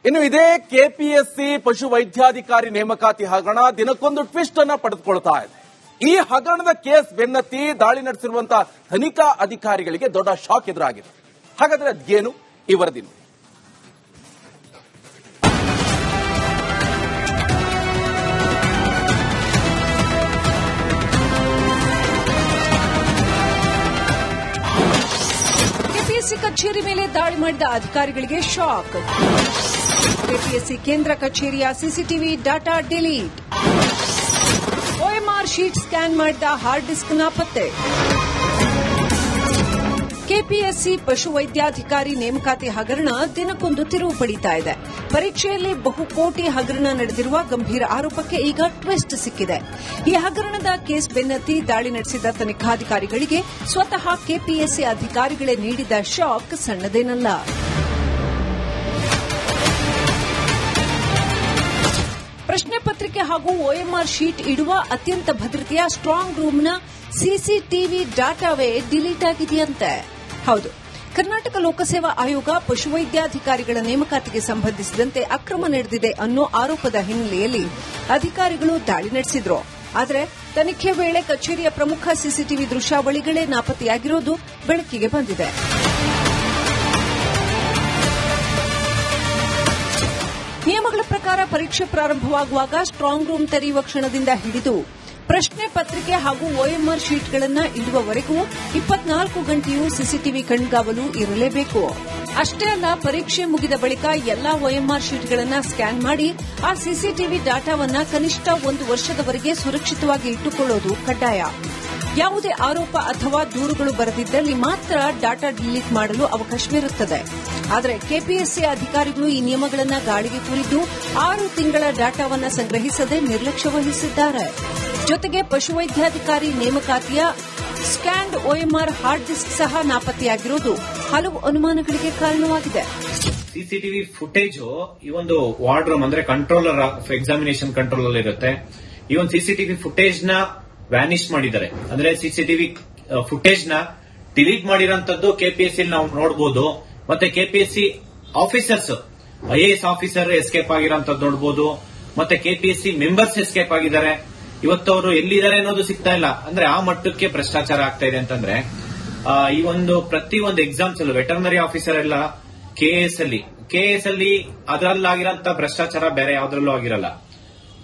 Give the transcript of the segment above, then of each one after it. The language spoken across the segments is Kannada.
ಇನ್ನು ಇದೇ ಕೆಪಿಎಸ್ಸಿ ಪಶು ವೈದ್ಯಾಧಿಕಾರಿ ನೇಮಕಾತಿ ಹಗರಣ ದಿನಕ್ಕೊಂದು ಟ್ವಿಸ್ಟ್ ಅನ್ನ ಪಡೆದುಕೊಳ್ತಾ ಇದೆ. ಈ ಹಗರಣದ ಕೇಸ್ ಬೆನ್ನತ್ತಿ ದಾಳಿ ನಡೆಸಿರುವಂತಹ ತನಿಖಾ ಅಧಿಕಾರಿಗಳಿಗೆ ದೊಡ್ಡ ಶಾಕ್ ಎದುರಾಗಿದೆ. ಹಾಗಾದ್ರೆ ಅದೇನು ಈ ವರದಿ ನೋಡಿ. ಕೆಪಿಎಸ್ಸಿ ಕಚೇರಿ ಮೇಲೆ ದಾಳಿ ಮಾಡಿದ ಅಧಿಕಾರಿಗಳಿಗೆ ಶಾಕ್. ಕೆಪಿಎಸ್ಸಿ ಕೇಂದ್ರ ಕಚೇರಿಯ CCTV data delete. OMR sheet scan ಮಾಡಿದ ಹಾರ್ಡ್ ಡಿಸ್ಕ್ ನಾಪತ್ತೆ. ಕೆಪಿಎಸ್ಸಿ ಪಶು ವೈದ್ಯಾಧಿಕಾರಿ ನೇಮಕಾತಿ ಹಗರಣ ದಿನಕ್ಕೊಂದು ತಿರುವು ಪಡೀತಾ ಇದೆ. ಪರೀಕ್ಷೆಯಲ್ಲಿ ಬಹುಕೋಟಿ ಹಗರಣ ನಡೆದಿರುವ ಗಂಭೀರ ಆರೋಪಕ್ಕೆ ಈಗ ಟ್ವಿಸ್ಟ್ ಸಿಕ್ಕಿದೆ. ಈ ಹಗರಣದ ಕೇಸ್ ಬೆನ್ನತ್ತಿ ದಾಳಿ ನಡೆಸಿದ ತನಿಖಾಧಿಕಾರಿಗಳಿಗೆ ಸ್ವತಃ ಕೆಪಿಎಸ್ಸಿ ಅಧಿಕಾರಿಗಳೇ ನೀಡಿದ ಶಾಕ್ ಸಣ್ಣದೇನಲ್ಲ. ಪ್ರಶ್ನೆ ಪತ್ರಿಕೆ ಹಾಗೂ OMR ಶೀಟ್ ಇಡುವ ಅತ್ಯಂತ ಭದ್ರತೆಯ ಸ್ಟ್ರಾಂಗ್ ರೂಮ್ನ ಸಿಸಿಟಿವಿ ಡಾಟಾವೇ ಡಿಲೀಟ್ ಆಗಿದೆಯಂತೆ. ಹೌದು, ಕರ್ನಾಟಕ ಲೋಕಸೇವಾ ಆಯೋಗ ಪಶುವೈದ್ಯಾಧಿಕಾರಿಗಳ ನೇಮಕಾತಿಗೆ ಸಂಬಂಧಿಸಿದಂತೆ ಅಕ್ರಮ ನಡೆದಿದೆ ಅನ್ನೋ ಆರೋಪದ ಹಿನ್ನೆಲೆಯಲ್ಲಿ ಅಧಿಕಾರಿಗಳು ದಾಳಿ ನಡೆಸಿದ್ರು. ಆದರೆ ತನಿಖೆ ವೇಳೆ ಕಚೇರಿಯ ಪ್ರಮುಖ ಸಿಸಿಟಿವಿ ದೃಶ್ಯಾವಳಿಗಳೇ ನಾಪತ್ತೆಯಾಗಿರೋದು ಬೆಳಕಿಗೆ ಬಂದಿದೆ. ನಿಯಮಗಳ ಪ್ರಕಾರ ಪರೀಕ್ಷೆ ಪ್ರಾರಂಭವಾಗುವಾಗ ಸ್ಟ್ರಾಂಗ್ ರೂಮ್ ತೆರೆಯುವ ಕ್ಷಣದಿಂದ ಹಿಡಿದು ಪ್ರಶ್ನೆ ಪತ್ರಿಕೆ ಹಾಗೂ OMR ಶೀಟ್ಗಳನ್ನು ಇಡುವವರೆಗೂ 24 ಗಂಟೆಯೂ ಸಿಸಿಟಿವಿ ಕಣ್ಗಾವಲು ಇರಲೇಬೇಕು. ಅಷ್ಟೇ ಅಲ್ಲ, ಪರೀಕ್ಷೆ ಮುಗಿದ ಬಳಿಕ ಎಲ್ಲಾ OMR ಶೀಟ್ಗಳನ್ನು ಸ್ಕ್ಯಾನ್ ಮಾಡಿ ಆ ಸಿಸಿಟಿವಿ ಡಾಟಾವನ್ನು ಕನಿಷ್ಠ 1 ವರ್ಷದವರೆಗೆ ಸುರಕ್ಷಿತವಾಗಿ ಇಟ್ಟುಕೊಳ್ಳೋದು ಕಡ್ಡಾಯ. ಯಾವುದೇ ಆರೋಪ ಅಥವಾ ದೂರುಗಳು ಬರದಿದ್ದಲ್ಲಿ ಮಾತ್ರ ಡಾಟಾ ಡಿಲೀಟ್ ಮಾಡಲು ಅವಕಾಶವಿರುತ್ತದೆ. ಆದರೆ ಕೆಪಿಎಸ್ಸಿ ಅಧಿಕಾರಿಗಳು ಈ ನಿಯಮಗಳನ್ನು ಗಾಳಿಗೆ ತೂರಿದ್ದು 6 ತಿಂಗಳ ಡಾಟಾವನ್ನು ಸಂಗ್ರಹಿಸದೆ ನಿರ್ಲಕ್ಷ್ಯ ವಹಿಸಿದ್ದಾರೆ. ಜೊತೆಗೆ ಪಶುವೈದ್ಯಾಧಿಕಾರಿ ನೇಮಕಾತಿಯ ಸ್ಕ್ಯಾನ್ಡ್ OMR ಹಾರ್ಡ್ ಡಿಸ್ಕ್ ಸಹ ನಾಪತ್ತೆಯಾಗಿರುವುದು ಹಲವು ಅನುಮಾನಗಳಿಗೆ ಕಾರಣವಾಗಿದೆ. ಸಿಸಿಟಿವಿ ಫುಟೇಜ್ ಈ ಒಂದು ವಾರ್ಡ್ ರೂಮ್ ಅಂದ್ರೆ ಕಂಟ್ರೋಲರ್ ಆಫ್ ಎಕ್ಸಾಮಿನೇಷನ್ ಕಂಟ್ರೋಲ್ ಅಲ್ಲಿ ಇರುತ್ತೆ. ಈ ಒಂದು ಸಿಸಿಟಿವಿ ಫುಟೇಜ್ ನ ವ್ಯಾನಿಶ್ ಮಾಡಿದ್ದಾರೆ. ಅಂದ್ರೆ ಸಿಸಿಟಿವಿ ಫುಟೇಜ್ ನ ಡಿಲೀಟ್ ಮಾಡಿರೋಂಥದ್ದು ಕೆಪಿಎಸ್ಸಿ ನಾವು ನೋಡಬಹುದು. ಮತ್ತೆ KPSC officers IAS officer escape ಆಗಿರೋಂಥದ್ದು ನೋಡಬಹುದು. ಮತ್ತೆ ಕೆಪಿಎಸ್ಸಿ ಮೆಂಬರ್ಸ್ ಎಸ್ಕೇಪ್ ಆಗಿದ್ದಾರೆ. ಇವತ್ತು ಅವರು ಎಲ್ಲಿದ್ದಾರೆ ಅನ್ನೋದು ಸಿಗ್ತಾ ಇಲ್ಲ. ಅಂದ್ರೆ ಆ ಮಟ್ಟಕ್ಕೆ ಭ್ರಷ್ಟಾಚಾರ ಆಗ್ತಾ ಇದೆ ಅಂತಂದ್ರೆ ಈ ಒಂದು ಪ್ರತಿ ಒಂದು ಎಕ್ಸಾಮ್ಸ್ ಅಲ್ಲೂ ವೆಟರ್ನರಿ ಆಫೀಸರ್ ಎಲ್ಲ ಕೆಎಎಸ್ ಅಲ್ಲಿ ಅದರಲ್ಲಾಗಿರೋಂಥ ಭ್ರಷ್ಟಾಚಾರ ಬೇರೆ ಯಾವ್ದ್ರಲ್ಲೂ ಆಗಿರಲ್ಲ.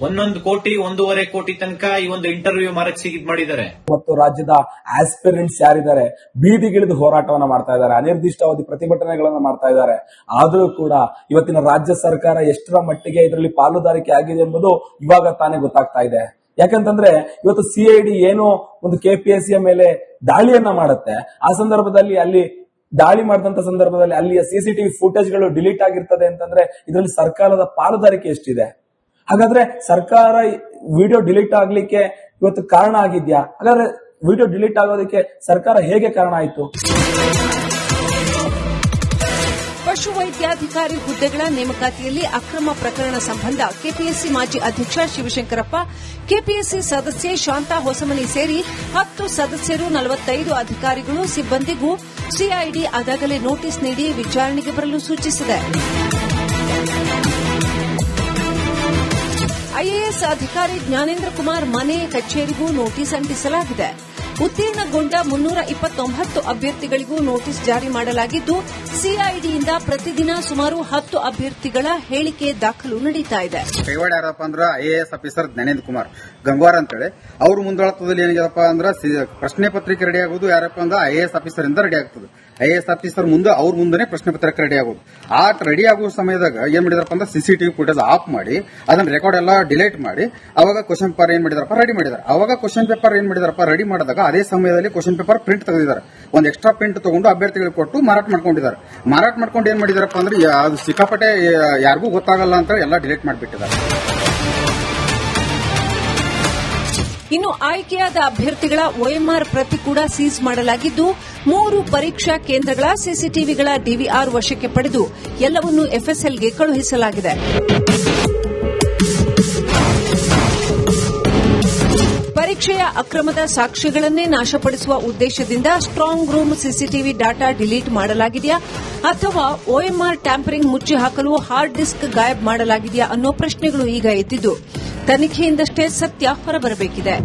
1 ಕೋಟಿ 1.5 ಕೋಟಿ ತನಕ ಈ ಒಂದು ಇಂಟರ್ವ್ಯೂ ಮಾರಕ್ ಮಾಡಿದ್ದಾರೆ. ಮತ್ತು ರಾಜ್ಯದ ಆಸ್ಪಿರೆಂಟ್ಸ್ ಯಾರಿದ್ದಾರೆ ಬೀದಿಗಿಳಿದು ಹೋರಾಟವನ್ನ ಮಾಡ್ತಾ ಇದ್ದಾರೆ, ಅನಿರ್ದಿಷ್ಟಾವಧಿ ಪ್ರತಿಭಟನೆಗಳನ್ನ ಮಾಡ್ತಾ ಇದ್ದಾರೆ. ಆದರೂ ಕೂಡ ಇವತ್ತಿನ ರಾಜ್ಯ ಸರ್ಕಾರ ಎಷ್ಟರ ಮಟ್ಟಿಗೆ ಇದರಲ್ಲಿ ಪಾಲುದಾರಿಕೆ ಆಗಿದೆ ಎಂಬುದು ಇವಾಗ ತಾನೇ ಗೊತ್ತಾಗ್ತಾ ಇದೆ. ಯಾಕಂತಂದ್ರೆ ಇವತ್ತು CID ಏನೋ ಒಂದು ಕೆಪಿಎಸ್ಸಿಯ ಮೇಲೆ ದಾಳಿಯನ್ನ ಮಾಡುತ್ತೆ. ಆ ಸಂದರ್ಭದಲ್ಲಿ ಅಲ್ಲಿ ದಾಳಿ ಮಾಡಿದಂತ ಸಂದರ್ಭದಲ್ಲಿ ಅಲ್ಲಿಯ ಸಿಸಿಟಿವಿ ಫುಟೇಜ್ಗಳು ಡಿಲೀಟ್ ಆಗಿರ್ತದೆ ಅಂತಂದ್ರೆ ಇದರಲ್ಲಿ ಸರ್ಕಾರದ ಪಾಲುದಾರಿಕೆ ಎಷ್ಟಿದೆ? ಹಾಗಾದ್ರೆ ಸರ್ಕಾರ ವಿಡಿಯೋ ಡಿಲೀಟ್ ಆಗ್ಲಿಕ್ಕೆ ಇವತ್ತು ಕಾರಣ ಆಗಿದ್ಯಾ? ಹಾಗಾದ್ರೆ ವಿಡಿಯೋ ಡಿಲೀಟ್ ಆಗೋದಕ್ಕೆ ಸರ್ಕಾರ ಹೇಗೆ ಕಾರಣ ಆಯಿತು? ಪಶು ವೈದ್ಯಾಧಿಕಾರಿ ಹುದ್ದೆಗಳ ನೇಮಕಾತಿಯಲ್ಲಿ ಅಕ್ರಮ ಪ್ರಕರಣ ಸಂಬಂಧ ಕೆಪಿಎಸ್ಸಿ ಮಾಜಿ ಅಧ್ಯಕ್ಷ ಶಿವಶಂಕರಪ್ಪ, ಕೆಪಿಎಸ್ಸಿ ಸದಸ್ಯೆ ಶಾಂತಾ ಹೊಸಮನಿ ಸೇರಿ 10 ಸದಸ್ಯರು 45 ಅಧಿಕಾರಿಗಳು ಸಿಬ್ಬಂದಿಗೂ CID ಆದಾಗಲೇ ನೋಟಿಸ್ ನೀಡಿ ವಿಚಾರಣೆಗೆ ಬರಲು ಸೂಚಿಸಿದೆ. IAS ಅಧಿಕಾರಿ ಜ್ಞಾನೇಂದ್ರ ಕುಮಾರ್ ಮನೆ ಕಚೇರಿಗೂ ನೋಟಿಸ್ ಅಂಟಿಸಲಾಗಿದೆ. ಉತ್ತೀರ್ಣಗೊಂಡ 329 ಅಭ್ಯರ್ಥಿಗಳಿಗೂ ನೋಟಿಸ್ ಜಾರಿ ಮಾಡಲಾಗಿದ್ದು CIDಯಿಂದ ಪ್ರತಿದಿನ ಸುಮಾರು 10 ಅಭ್ಯರ್ಥಿಗಳ ಹೇಳಿಕೆ ದಾಖಲು ನಡೀತಾ ಇದೆ. ಕೈವಾಡ ಯಾರಪ್ಪ ಅಂದ್ರೆ IAS ಆಫೀಸರ್ ಜ್ಞಾನೇಂದ್ರ ಕುಮಾರ್ ಗಂಗ್ವಾರ್ ಅಂತೇಳಿ ಅವ್ರ ಮುಂದಾಳತ್ವದಲ್ಲಿ ಏನಿದೆಯಪ್ಪ ಅಂದ್ರೆ ಪ್ರಶ್ನೆ ಪತ್ರಿಕೆ ರೆಡಿ ಆಗೋದು ಯಾರಪ್ಪ ಅಂದ್ರೆ IAS ಆಫೀಸರ್ ಇಂದ ರೆಡಿ ಆಗ್ತದೆ. IAS ಆಫೀಸರ್ ಮುಂದೆ ಅವ್ರ ಮುಂದೆ ಪ್ರಶ್ನೆ ಪತ್ರಿಕೆ ರೆಡಿ ಆಗೋದು. ಆ ರೆಡಿ ಆಗುವ ಸಮಯದಾಗ ಏನ್ ಮಾಡಿದಾರಪ್ಪ ಅಂದ್ರೆ ಸಿಸಿಟಿವಿ ಫುಟೇಜ್ ಆಫ್ ಮಾಡಿ ಅದನ್ನ ರೆಕಾರ್ಡ್ ಎಲ್ಲ ಡಿಲೀಟ್ ಮಾಡಿ ಅವಾಗ ಕ್ವಶನ್ ಪೇಪರ್ ಏನ್ ಮಾಡಿದಾರಪ್ಪ ರೆಡಿ ಮಾಡಿದಾರೆ. ಅವಾಗ ಕ್ವಶನ್ ಪೇಪರ್ ಏನ್ ಮಾಡಿದಾರಪ್ಪ ರೆಡಿ ಮಾಡಿದಾಗ ಅದೇ ಸಮಯದಲ್ಲಿ ಕ್ವಶನ್ ಪೇಪರ್ ಪ್ರಿಂಟ್ ತೆಗೆದಿದ್ದಾರೆ. ಒಂದು ಎಕ್ಸ್ಟ್ರಾ ಪ್ರಿಂಟ್ ತಗೊಂಡು ಅಭ್ಯರ್ಥಿಗಳಿಗೆ ಕೊಟ್ಟು ಮಾರಾಟ ಮಾಡ್ಕೊಂಡಿದ್ದಾರೆ. ಮಾರಾಟ ಮಾಡ್ಕೊಂಡು ಏನ್ ಮಾಡಿದಾರಪ್ಪ ಅಂದ್ರೆ ಅದು ಸಿಕ್ಕಾಪಟ್ಟೆ ಯಾರಿಗೂ ಗೊತ್ತಾಗಲ್ಲ ಅಂತ ಎಲ್ಲ ಡಿಲೀಟ್ ಮಾಡಿಬಿಟ್ಟಿದ್ದಾರೆ. ಇನ್ನು ಆಯ್ಕೆಯಾದ ಅಭ್ಯರ್ಥಿಗಳ OMR ಪ್ರತಿ ಕೂಡ ಸೀಸ್ ಮಾಡಲಾಗಿದ್ದು 3 ಪರೀಕ್ಷಾ ಕೇಂದ್ರಗಳ ಸಿಸಿಟಿವಿಗಳ DVR ವಶಕ್ಕೆ ಪಡೆದು ಎಲ್ಲವನ್ನೂ FSLಗೆ ಕಳುಹಿಸಲಾಗಿದೆ. ಪರೀಕ್ಷೆಯ ಅಕ್ರಮದ ಸಾಕ್ಷ್ಯಗಳನ್ನೇ ನಾಶಪಡಿಸುವ ಉದ್ದೇಶದಿಂದ strong room CCTV data delete ಮಾಡಲಾಗಿದೆಯಾ ಅಥವಾ OMR ಟ್ಯಾಂಪರಿಂಗ್ ಮುಚ್ಚಿ ಹಾಕಲು ಹಾರ್ಡ್ ಡಿಸ್ಕ್ ಗಾಯಬ್ ಮಾಡಲಾಗಿದೆಯಾ ಅನ್ನೋ ಪ್ರಶ್ನೆಗಳು ಈಗ ಎದ್ದಿದ್ದು ತನಿಖೆಯಿಂದಷ್ಟೇ ಸತ್ಯ ಹೊರಬರಬೇಕಿದೆ.